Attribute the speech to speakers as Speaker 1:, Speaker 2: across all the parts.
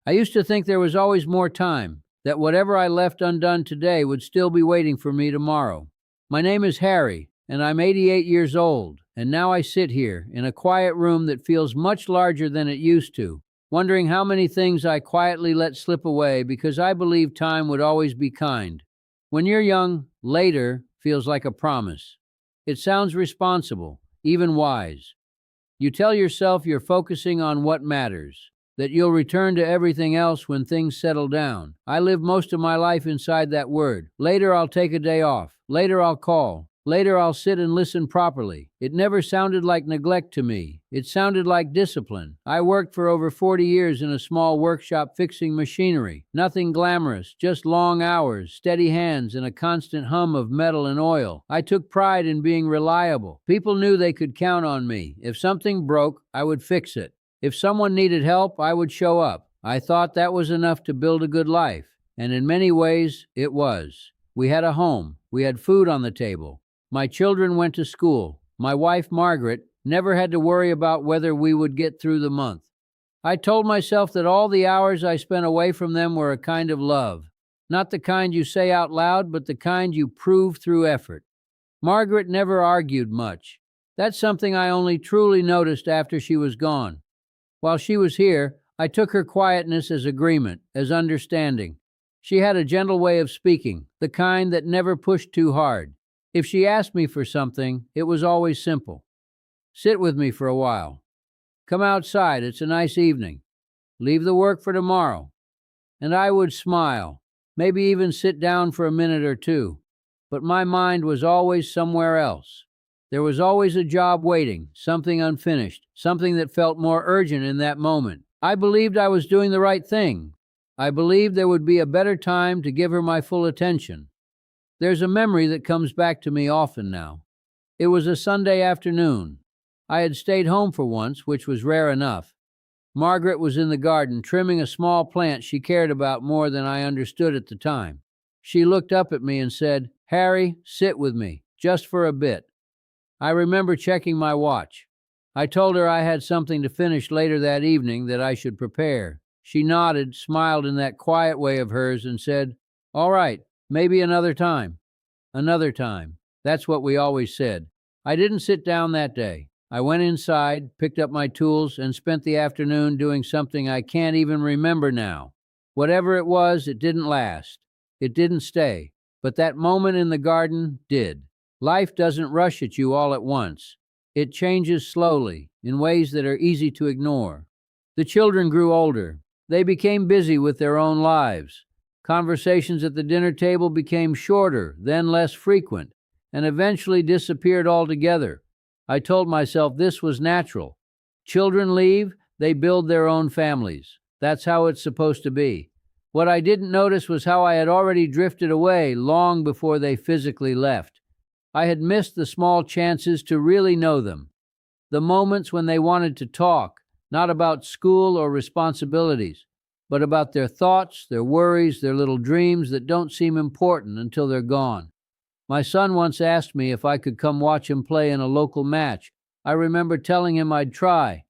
Speaker 1: I used to think there was always more time, that whatever I left undone today would still be waiting for me tomorrow. My name is Harry, and I'm 88 years old, and now I sit here in a quiet room that feels much larger than it used to, wondering how many things I quietly let slip away because I believed time would always be kind. When you're young, later feels like a promise. It sounds responsible, even wise. You tell yourself you're focusing on what matters, that you'll return to everything else when things settle down. I lived most of my life inside that word. Later I'll take a day off. Later I'll call. Later I'll sit and listen properly. It never sounded like neglect to me. It sounded like discipline. I worked for over 40 years in a small workshop fixing machinery. Nothing glamorous, just long hours, steady hands, and a constant hum of metal and oil. I took pride in being reliable. People knew they could count on me. If something broke, I would fix it. If someone needed help, I would show up. I thought that was enough to build a good life. And in many ways, it was. We had a home. We had food on the table. My children went to school. My wife, Margaret, never had to worry about whether we would get through the month. I told myself that all the hours I spent away from them were a kind of love. Not the kind you say out loud, but the kind you prove through effort. Margaret never argued much. That's something I only truly noticed after she was gone. While she was here, I took her quietness as agreement, as understanding. She had a gentle way of speaking, the kind that never pushed too hard. If she asked me for something, it was always simple. Sit with me for a while. Come outside, it's a nice evening. Leave the work for tomorrow. And I would smile, maybe even sit down for a minute or two. But my mind was always somewhere else. There was always a job waiting, something unfinished, something that felt more urgent in that moment. I believed I was doing the right thing. I believed there would be a better time to give her my full attention. There's a memory that comes back to me often now. It was a Sunday afternoon. I had stayed home for once, which was rare enough. Margaret was in the garden trimming a small plant she cared about more than I understood at the time. She looked up at me and said, "Harry, sit with me, just for a bit." I remember checking my watch. I told her I had something to finish later that evening that I should prepare. She nodded, smiled in that quiet way of hers, and said, "All right. Maybe another time." Another time. That's what we always said. I didn't sit down that day. I went inside, picked up my tools, and spent the afternoon doing something I can't even remember now. Whatever it was, it didn't last. It didn't stay. But that moment in the garden did. Life doesn't rush at you all at once. It changes slowly, in ways that are easy to ignore. The children grew older. They became busy with their own lives. Conversations at the dinner table became shorter, then less frequent, and eventually disappeared altogether. I told myself this was natural. Children leave, they build their own families. That's how it's supposed to be. What I didn't notice was how I had already drifted away long before they physically left. I had missed the small chances to really know them. The moments when they wanted to talk, not about school or responsibilities, but about their thoughts, their worries, their little dreams that don't seem important until they're gone. My son once asked me if I could come watch him play in a local match. I remember telling him I'd try.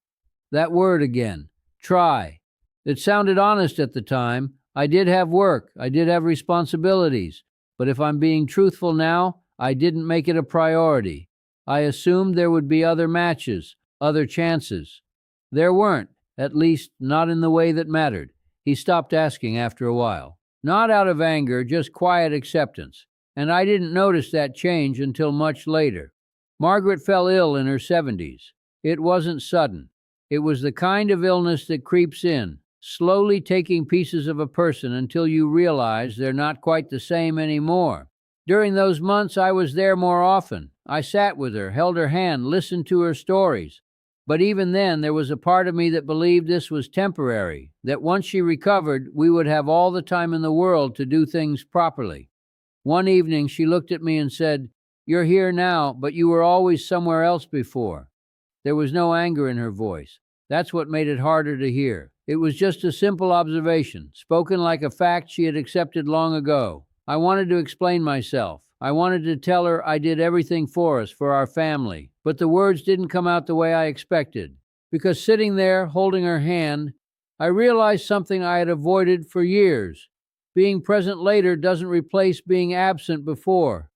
Speaker 1: That word again, try. It sounded honest at the time. I did have work, I did have responsibilities, but if I'm being truthful now, I didn't make it a priority. I assumed there would be other matches, other chances. There weren't, at least not in the way that mattered. He stopped asking after a while. Not out of anger, just quiet acceptance. And I didn't notice that change until much later. Margaret fell ill in her 70s. It wasn't sudden. It was the kind of illness that creeps in, slowly taking pieces of a person until you realize they're not quite the same anymore. During those months, I was there more often. I sat with her, held her hand, listened to her stories. But even then, there was a part of me that believed this was temporary, that once she recovered, we would have all the time in the world to do things properly. One evening, she looked at me and said, "You're here now, but you were always somewhere else before." There was no anger in her voice. That's what made it harder to hear. It was just a simple observation, spoken like a fact she had accepted long ago. I wanted to explain myself. I wanted to tell her I did everything for us, for our family. But the words didn't come out the way I expected. Because sitting there, holding her hand, I realized something I had avoided for years. Being present later doesn't replace being absent before.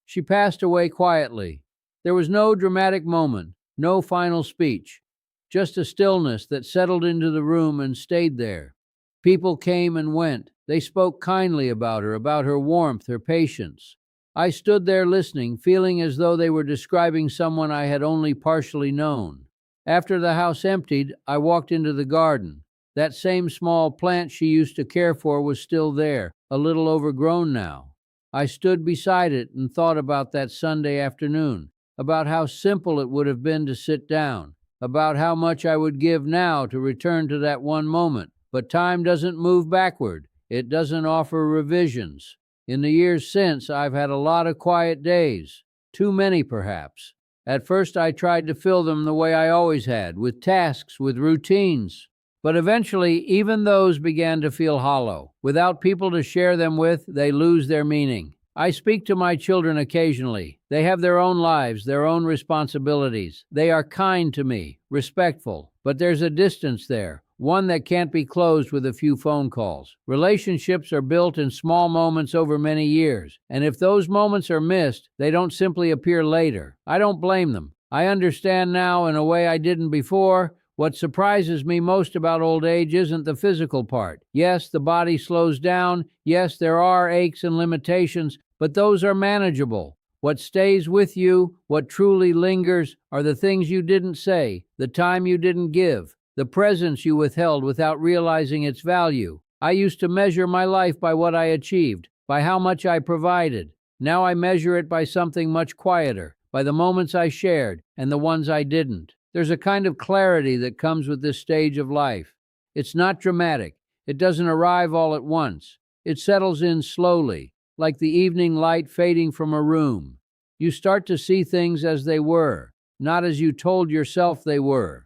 Speaker 1: She passed away quietly. There was no dramatic moment, no final speech, just a stillness that settled into the room and stayed there. People came and went. They spoke kindly about her warmth, her patience. I stood there listening, feeling as though they were describing someone I had only partially known. After the house emptied, I walked into the garden. That same small plant she used to care for was still there, a little overgrown now. I stood beside it and thought about that Sunday afternoon, about how simple it would have been to sit down, about how much I would give now to return to that one moment. But time doesn't move backward. It doesn't offer revisions. In the years since, I've had a lot of quiet days. Too many, perhaps. At first, I tried to fill them the way I always had, with tasks, with routines. But eventually, even those began to feel hollow. Without people to share them with, they lose their meaning. I speak to my children occasionally. They have their own lives, their own responsibilities. They are kind to me, respectful, but there's a distance there, one that can't be closed with a few phone calls. Relationships are built in small moments over many years, and if those moments are missed, they don't simply appear later. I don't blame them. I understand now in a way I didn't before. What surprises me most about old age isn't the physical part. Yes, the body slows down. Yes, there are aches and limitations, but those are manageable. What stays with you, what truly lingers, are the things you didn't say, the time you didn't give, the presence you withheld without realizing its value. I used to measure my life by what I achieved, by how much I provided. Now I measure it by something much quieter, by the moments I shared and the ones I didn't. There's a kind of clarity that comes with this stage of life. It's not dramatic. It doesn't arrive all at once. It settles in slowly, like the evening light fading from a room. You start to see things as they were, not as you told yourself they were.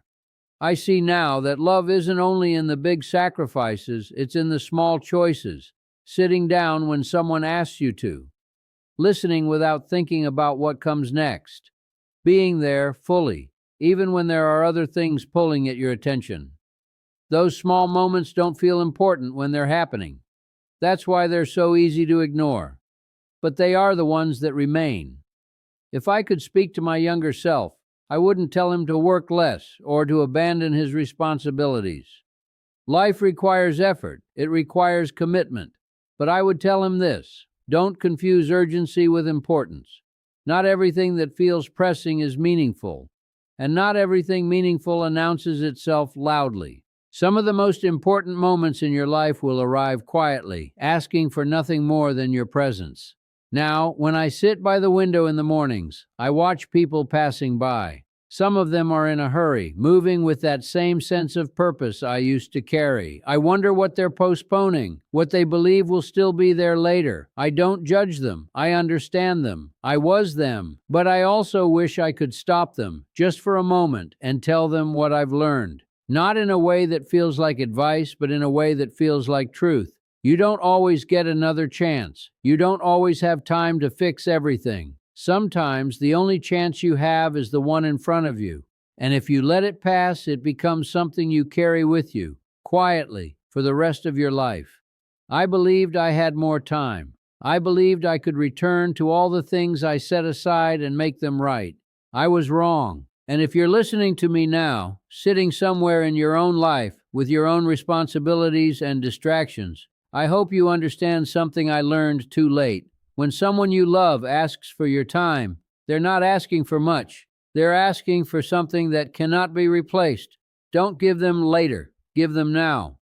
Speaker 1: I see now that love isn't only in the big sacrifices, it's in the small choices. Sitting down when someone asks you to. Listening without thinking about what comes next. Being there fully, even when there are other things pulling at your attention. Those small moments don't feel important when they're happening. That's why they're so easy to ignore. But they are the ones that remain. If I could speak to my younger self, I wouldn't tell him to work less or to abandon his responsibilities. Life requires effort. It requires commitment. But I would tell him this: don't confuse urgency with importance. Not everything that feels pressing is meaningful. And not everything meaningful announces itself loudly. Some of the most important moments in your life will arrive quietly, asking for nothing more than your presence. Now, when I sit by the window in the mornings, I watch people passing by. Some of them are in a hurry, moving with that same sense of purpose I used to carry. I wonder what they're postponing, what they believe will still be there later. I don't judge them. I understand them. I was them. But I also wish I could stop them, just for a moment, and tell them what I've learned. Not in a way that feels like advice, but in a way that feels like truth. You don't always get another chance. You don't always have time to fix everything. Sometimes the only chance you have is the one in front of you. And if you let it pass, it becomes something you carry with you, quietly, for the rest of your life. I believed I had more time. I believed I could return to all the things I set aside and make them right. I was wrong. And if you're listening to me now, sitting somewhere in your own life, with your own responsibilities and distractions, I hope you understand something I learned too late. When someone you love asks for your time, they're not asking for much. They're asking for something that cannot be replaced. Don't give them later. Give them now.